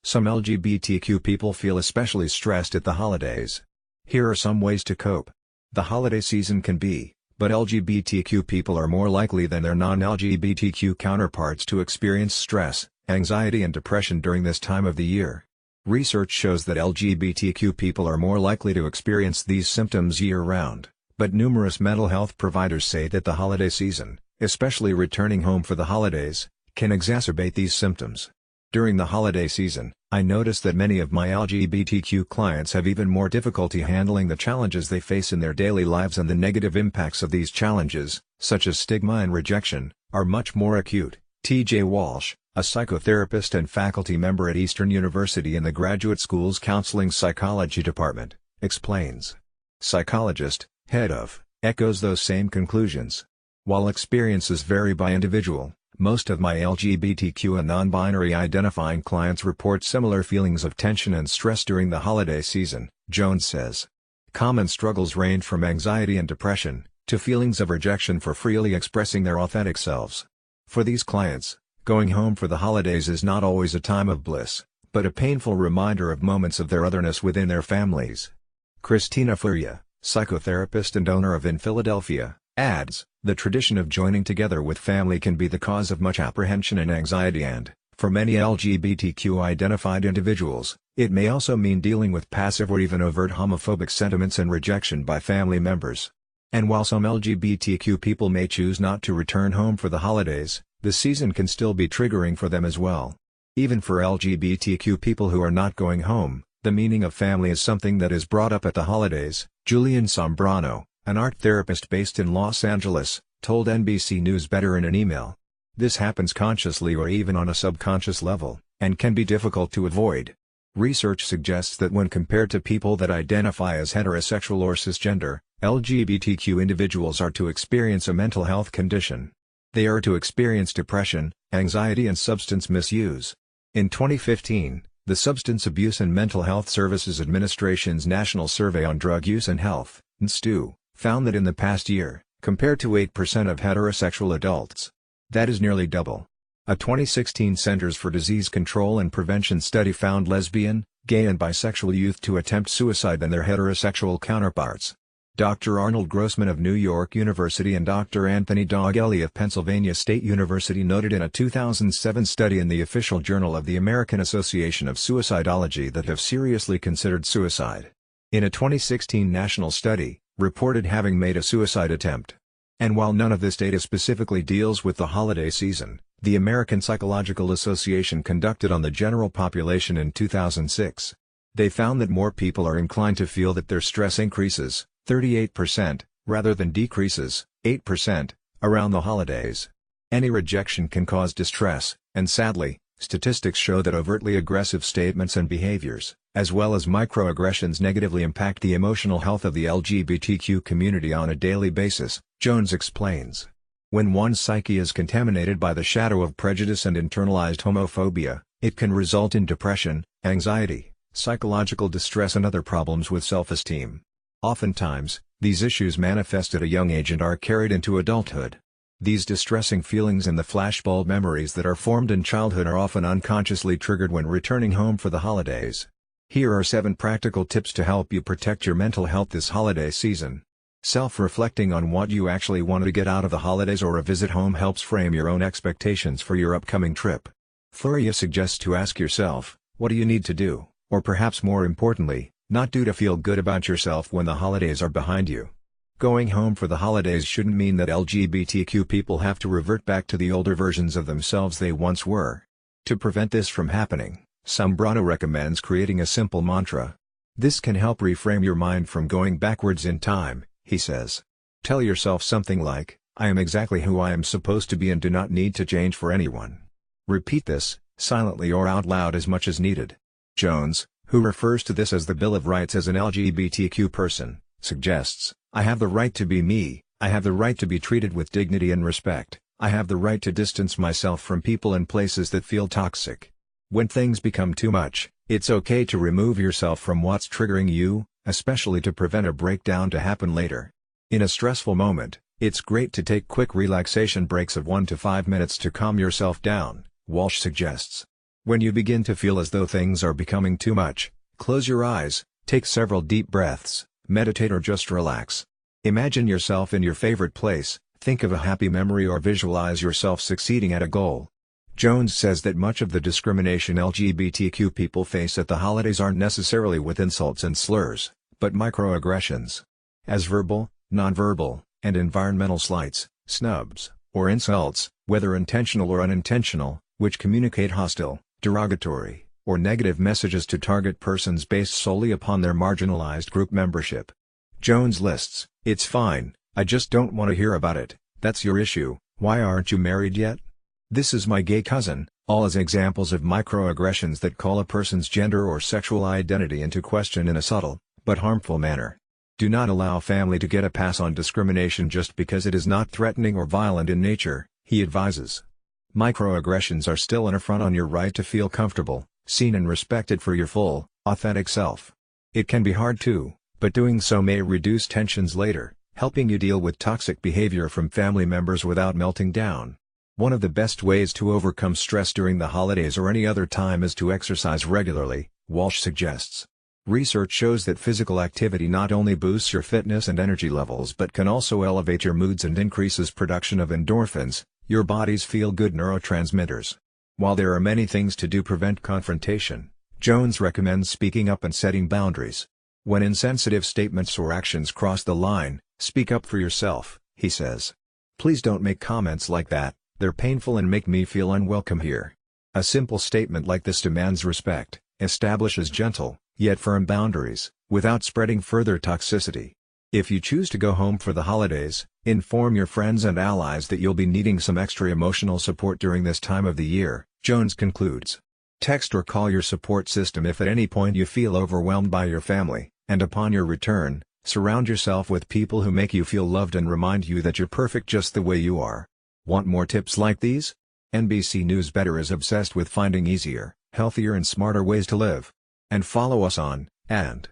Some LGBTQ people feel especially stressed at the holidays. Here are some ways to cope. The holiday season can be, but LGBTQ people are more likely than their non-LGBTQ counterparts to experience stress, anxiety and depression during this time of the year. Research shows that LGBTQ people are more likely to experience these symptoms year-round, but numerous mental health providers say that the holiday season, especially returning home for the holidays, can exacerbate these symptoms. During the holiday season, I notice that many of my LGBTQ clients have even more difficulty handling the challenges they face in their daily lives, and the negative impacts of these challenges, such as stigma and rejection, are much more acute. T.J. Walsh, a psychotherapist and faculty member at Eastern University in the Graduate School's Counseling Psychology Department, explains. Psychologist, head of, echoes those same conclusions. While experiences vary by individual, most of my LGBTQ and non-binary identifying clients report similar feelings of tension and stress during the holiday season, Jones says. Common struggles range from anxiety and depression, to feelings of rejection for freely expressing their authentic selves. For these clients, going home for the holidays is not always a time of bliss, but a painful reminder of moments of their otherness within their families. Christina Furia, psychotherapist and owner of In Philadelphia, adds, the tradition of joining together with family can be the cause of much apprehension and anxiety, and, for many LGBTQ-identified individuals, it may also mean dealing with passive or even overt homophobic sentiments and rejection by family members. And while some LGBTQ people may choose not to return home for the holidays, the season can still be triggering for them as well. Even for LGBTQ people who are not going home, the meaning of family is something that is brought up at the holidays, Julian Sombrano, an art therapist based in Los Angeles, told NBC News Better in an email. This happens consciously or even on a subconscious level, and can be difficult to avoid. Research suggests that when compared to people that identify as heterosexual or cisgender, LGBTQ individuals are to experience a mental health condition. They are to experience depression, anxiety and substance misuse. In 2015, the Substance Abuse and Mental Health Services Administration's National Survey on Drug Use and Health, NSTU, found that in the past year, compared to 8% of heterosexual adults, that is nearly double. A 2016 Centers for Disease Control and Prevention study found lesbian, gay and bisexual youth to attempt suicide than their heterosexual counterparts. Dr. Arnold Grossman of New York University and Dr. Anthony Daugelli of Pennsylvania State University noted in a 2007 study in the Official Journal of the American Association of Suicidology that have seriously considered suicide. In a 2016 national study, reported having made a suicide attempt. And while none of this data specifically deals with the holiday season, the American Psychological Association conducted on the general population in 2006. They found that more people are inclined to feel that their stress increases, 38%, rather than decreases, 8%, around the holidays. Any rejection can cause distress, and sadly, statistics show that overtly aggressive statements and behaviors, as well as microaggressions, negatively impact the emotional health of the LGBTQ community on a daily basis, Jones explains. When one's psyche is contaminated by the shadow of prejudice and internalized homophobia, it can result in depression, anxiety, psychological distress and other problems with self-esteem. Oftentimes, these issues manifest at a young age and are carried into adulthood. These distressing feelings and the flashbulb memories that are formed in childhood are often unconsciously triggered when returning home for the holidays. Here are 7 practical tips to help you protect your mental health this holiday season. Self-reflecting on what you actually want to get out of the holidays or a visit home helps frame your own expectations for your upcoming trip. Furia suggests to ask yourself, what do you need to do, or perhaps more importantly, not do to feel good about yourself when the holidays are behind you. Going home for the holidays shouldn't mean that LGBTQ people have to revert back to the older versions of themselves they once were. To prevent this from happening, Sombrano recommends creating a simple mantra. This can help reframe your mind from going backwards in time, he says. Tell yourself something like, I am exactly who I am supposed to be and do not need to change for anyone. Repeat this, silently or out loud as much as needed. Jones, who refers to this as the Bill of Rights as an LGBTQ person, suggests, I have the right to be me, I have the right to be treated with dignity and respect, I have the right to distance myself from people and places that feel toxic. When things become too much, it's okay to remove yourself from what's triggering you, especially to prevent a breakdown to happen later. In a stressful moment, it's great to take quick relaxation breaks of 1 to 5 minutes to calm yourself down, Walsh suggests. When you begin to feel as though things are becoming too much, close your eyes, take several deep breaths, meditate or just relax. Imagine yourself in your favorite place, think of a happy memory or visualize yourself succeeding at a goal. Jones says that much of the discrimination LGBTQ people face at the holidays aren't necessarily with insults and slurs, but microaggressions. As verbal, nonverbal, and environmental slights, snubs, or insults, whether intentional or unintentional, which communicate hostile, derogatory, or negative messages to target persons based solely upon their marginalized group membership. Jones lists, "It's fine, I just don't want to hear about it, that's your issue, why aren't you married yet? This is my gay cousin," all as examples of microaggressions that call a person's gender or sexual identity into question in a subtle, but harmful manner. Do not allow family to get a pass on discrimination just because it is not threatening or violent in nature, he advises. Microaggressions are still an affront on your right to feel comfortable, seen and respected for your full, authentic self. It can be hard too, but doing so may reduce tensions later, helping you deal with toxic behavior from family members without melting down. One of the best ways to overcome stress during the holidays or any other time is to exercise regularly, Walsh suggests. Research shows that physical activity not only boosts your fitness and energy levels but can also elevate your moods and increases production of endorphins, your body's feel-good neurotransmitters. While there are many things to do to prevent confrontation, Jones recommends speaking up and setting boundaries. When insensitive statements or actions cross the line, speak up for yourself, he says. Please don't make comments like that, they're painful and make me feel unwelcome here. A simple statement like this demands respect, establishes gentle, yet firm boundaries, without spreading further toxicity. If you choose to go home for the holidays, inform your friends and allies that you'll be needing some extra emotional support during this time of the year, Jones concludes. Text or call your support system if at any point you feel overwhelmed by your family, and upon your return, surround yourself with people who make you feel loved and remind you that you're perfect just the way you are. Want more tips like these? NBC News Better is obsessed with finding easier, healthier and smarter ways to live. And follow us on, and